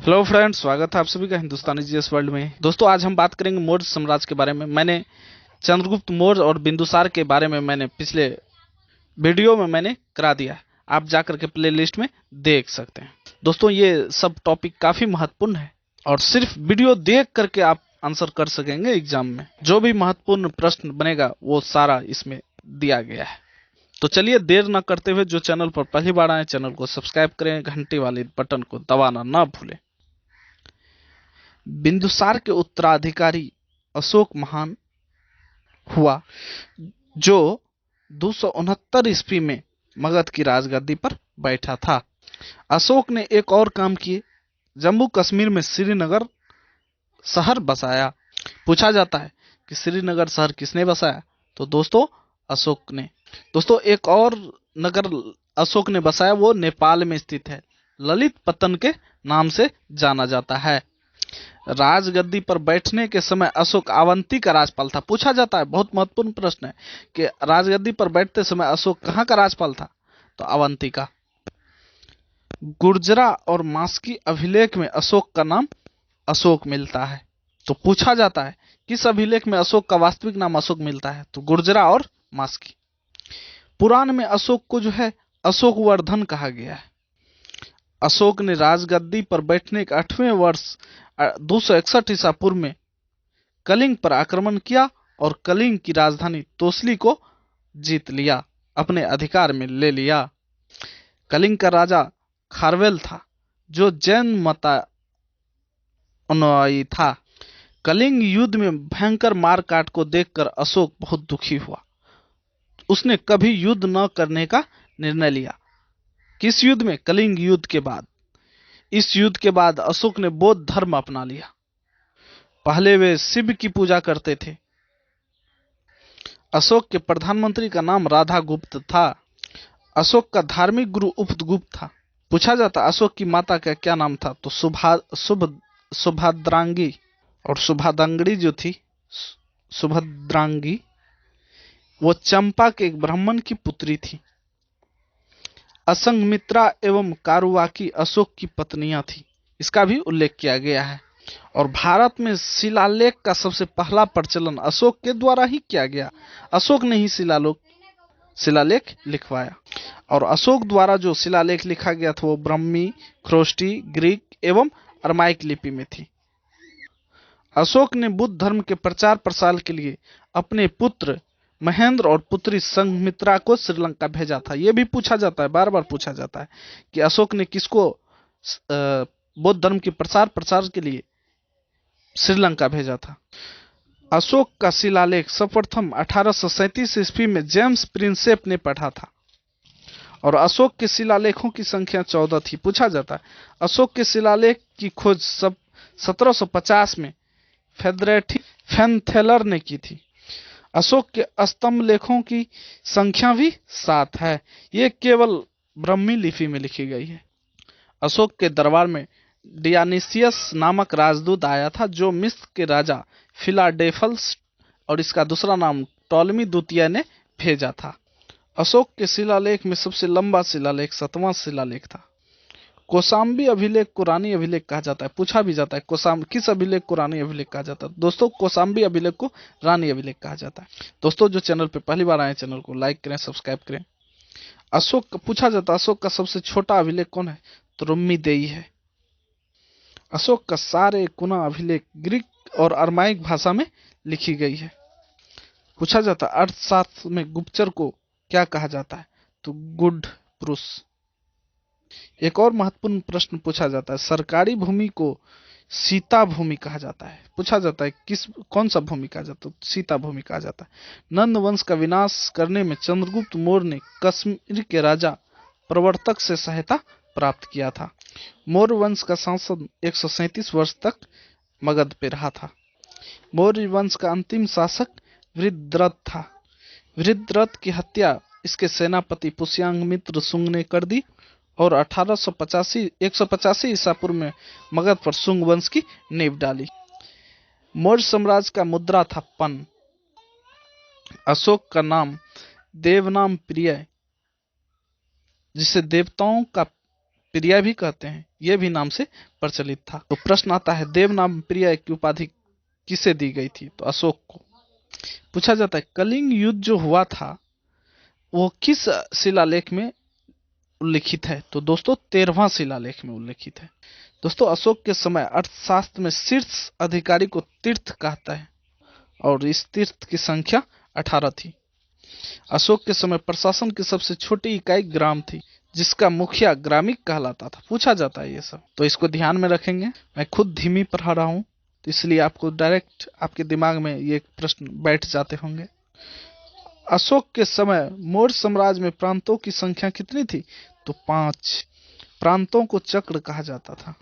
Hello friends, स्वागत है आप सभी का हिंदुस्तानी जीएस वर्ल्ड में। दोस्तों, आज हम बात करेंगे मौर्य साम्राज्य के बारे में। मैंने चंद्रगुप्त मौर्य और बिंदुसार के बारे में मैंने पिछले वीडियो में मैंने करा दिया है। आप जाकर के प्लेलिस्ट में देख सकते हैं। दोस्तों, ये सब टॉपिक काफी महत्वपूर्ण है और सिर्फ वीडियो देख करके आप आंसर कर सकेंगे एग्जाम में। जो भी महत्वपूर्ण प्रश्न बनेगा वो सारा इसमें दिया गया है। तो चलिए देर न करते हुए, जो चैनल पर पहली बार आए चैनल को सब्सक्राइब करें, घंटी वाली बटन को दबाना ना भूलें। बिंदुसार के उत्तराधिकारी अशोक महान हुआ, जो 269 ईस्वी में मगध की राजगद्दी पर बैठा था। अशोक ने एक और काम किए, जम्मू कश्मीर में श्रीनगर शहर बसाया। पूछा जाता है कि श्रीनगर शहर किसने बसाया? तो दोस्तों, अशोक ने। दोस्तों, एक और नगर अशोक ने बसाया, वो नेपाल में स्थित है। ललित पतन के नाम से जाना जाता है। राजगद्दी पर बैठने के समय अशोक अवंती का राजपाल था। पूछा जाता है, बहुत महत्वपूर्ण प्रश्न है कि राजगद्दी पर बैठते समय अशोक कहां का राजपाल था? तो अवंती का। गुर्जरा और मास्की अभिलेख में अशोक का नाम अशोक मिलता है। तो पूछा जाता है, किस अभिलेख में अशोक का वास्तविक नाम अशोक मिलता है? तो गुर्जरा और मास्की। पुराण में अशोक को जो है अशोक वर्धन कहा गया है। अशोक ने राजगद्दी पर बैठने के 8वें वर्ष 261 ईसा पूर्व में कलिंग पर आक्रमण किया और कलिंग की राजधानी तोसली को जीत लिया, अपने अधिकार में ले लिया। कलिंग का राजा खारवेल था, जो जैन मता अनुयायी था। कलिंग युद्ध में भयंकर मारकाट को देखकर अशोक बहुत दुखी हुआ। उसने कभी युद्ध न करने का निर्णय लिया। किस युद्ध में? कलिंग युद्ध के बाद। इस युद्ध के बाद अशोक ने बौद्ध धर्म अपना लिया। पहले वे शिव की पूजा करते थे। अशोक के प्रधानमंत्री का नाम राधागुप्त था। अशोक का धार्मिक गुरु उपगुप्त था। पूछा जाता अशोक की माता का क्या नाम था? तो सुभद्रांगी। और सुभद्रांगी जो थी, सुभद्रांगी, वो चंपा के एक ब्राह्मण की पुत्री थी। असंघमित्रा एवं कारुवाकी अशोक की पत्नियां थी। इसका भी उल्लेख किया गया है। और भारत में शिलालेख का सबसे पहला प्रचलन अशोक के द्वारा ही किया गया। अशोक ने ही शिलालेख लिखवाया। और अशोक द्वारा जो शिलालेख लिखा गया था वो ब्रह्मी, ख्रोष्टी, ग्रीक एवं अरमाइक लिपि में थी। अशोक ने बुद्ध धर्म के प्रचार प्रसार के लिए अपने पुत्र महेंद्र और पुत्री संघमित्रा को श्रीलंका भेजा था। यह भी पूछा जाता है, बार बार पूछा जाता है कि अशोक ने किसको बौद्ध धर्म के प्रसार प्रसार के लिए श्रीलंका भेजा था। अशोक का शिलालेख सर्वप्रथम 1837 ईस्वी में जेम्स प्रिंसेप ने पढ़ा था। और अशोक के शिलालेखों की संख्या 14 थी। पूछा जाता है, अशोक के शिलालेख की खोज 1750 में फेडरेटिक फैनथेलर ने की थी। अशोक के स्तंभ लेखों की संख्या भी 7 है। ये केवल ब्रह्मी लिपि में लिखी गई है। अशोक के दरबार में डियानिसियस नामक राजदूत आया था, जो मिस्र के राजा फिलाडेल्फस और इसका दूसरा नाम टॉलमी द्वितीय ने भेजा था। अशोक के शिलालेख में सबसे लंबा शिलालेख 7वां शिलालेख था। कौशाम्बी अभिलेख को रानी अभिलेख कहा जाता है। पूछा भी जाता है किस अभिलेख को रानी अभिलेख कहा जाता है? दोस्तों, कौशाम्बी अभिलेख को रानी अभिलेख कहा जाता है। दोस्तों, जो चैनल पे पहली बार आए चैनल को लाइक करें, सब्सक्राइब करें। अशोक का पूछा जाता है, अशोक का सबसे छोटा अभिलेख कौन है? तो रुम्मीदेई है। अशोक का सारे कुना अभिलेख ग्रीक और अरमाइक भाषा में लिखी गई है। पूछा जाता है, अर्थशास्त्र में गुप्तचर को क्या कहा जाता है? तो गुड पुरुष। एक और महत्वपूर्ण प्रश्न पूछा जाता है, सरकारी भूमि को सीता भूमि कहा जाता है। पूछा जाता है, कौन सा भूमि कहा जाता है? सीता भूमि कहा जाता है। नंद वंश का विनाश करने में चंद्रगुप्त मौर्य ने कश्मीर के राजा प्रवर्तक से सहायता प्राप्त किया था। मौर्य वंश का शासन 137 वर्ष तक मगध पे रहा था। मौर्य वंश का अंतिम शासक वृद्धरथ था। वृद्धरथ की हत्या इसके सेनापति पुष्यांगमित्र शुंग ने कर दी और 185 ईसा पूर्व में मगध पर शुंग वंश की नींव डाली। मौर्य साम्राज्य का मुद्रा था पन। अशोक का नाम देवनाम प्रिय, जिसे देवताओं का प्रिय भी कहते हैं, यह भी नाम से प्रचलित था। तो प्रश्न आता है, देव नाम प्रिय की उपाधि किसे दी गई थी? तो अशोक को। पूछा जाता है, कलिंग युद्ध जो हुआ था वो किस शिलालेख में उल्लिखित है? तो दोस्तों 13वां शिलालेख में उल्लिखित है। दोस्तों अशोक के समय अर्थशास्त्र में शीर्ष अधिकारी को तीर्थ कहता है और इस तीर्थ की संख्या 18 थी। अशोक के समय प्रशासन की सबसे छोटी इकाई ग्राम थी, जिसका मुखिया ग्रामिक कहलाता था। पूछा जाता है ये सब, तो इसको ध्यान में रखेंगे। मैं खुद धीमी पढ़ा रहा हूँ, तो इसलिए आपको डायरेक्ट आपके दिमाग में ये प्रश्न बैठ जाते होंगे। अशोक के समय मौर्य साम्राज्य में प्रांतों की संख्या कितनी थी? तो 5 प्रांतों को चक्र कहा जाता था।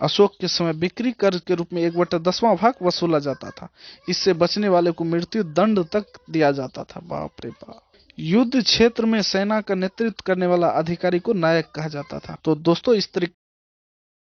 अशोक के समय बिक्री कर के रूप में 1/10वां भाग वसूला जाता था। इससे बचने वाले को मृत्यु दंड तक दिया जाता था। बाप रे बाप। युद्ध क्षेत्र में सेना का नेतृत्व करने वाला अधिकारी को नायक कहा जाता था। तो दोस्तों इस तरीके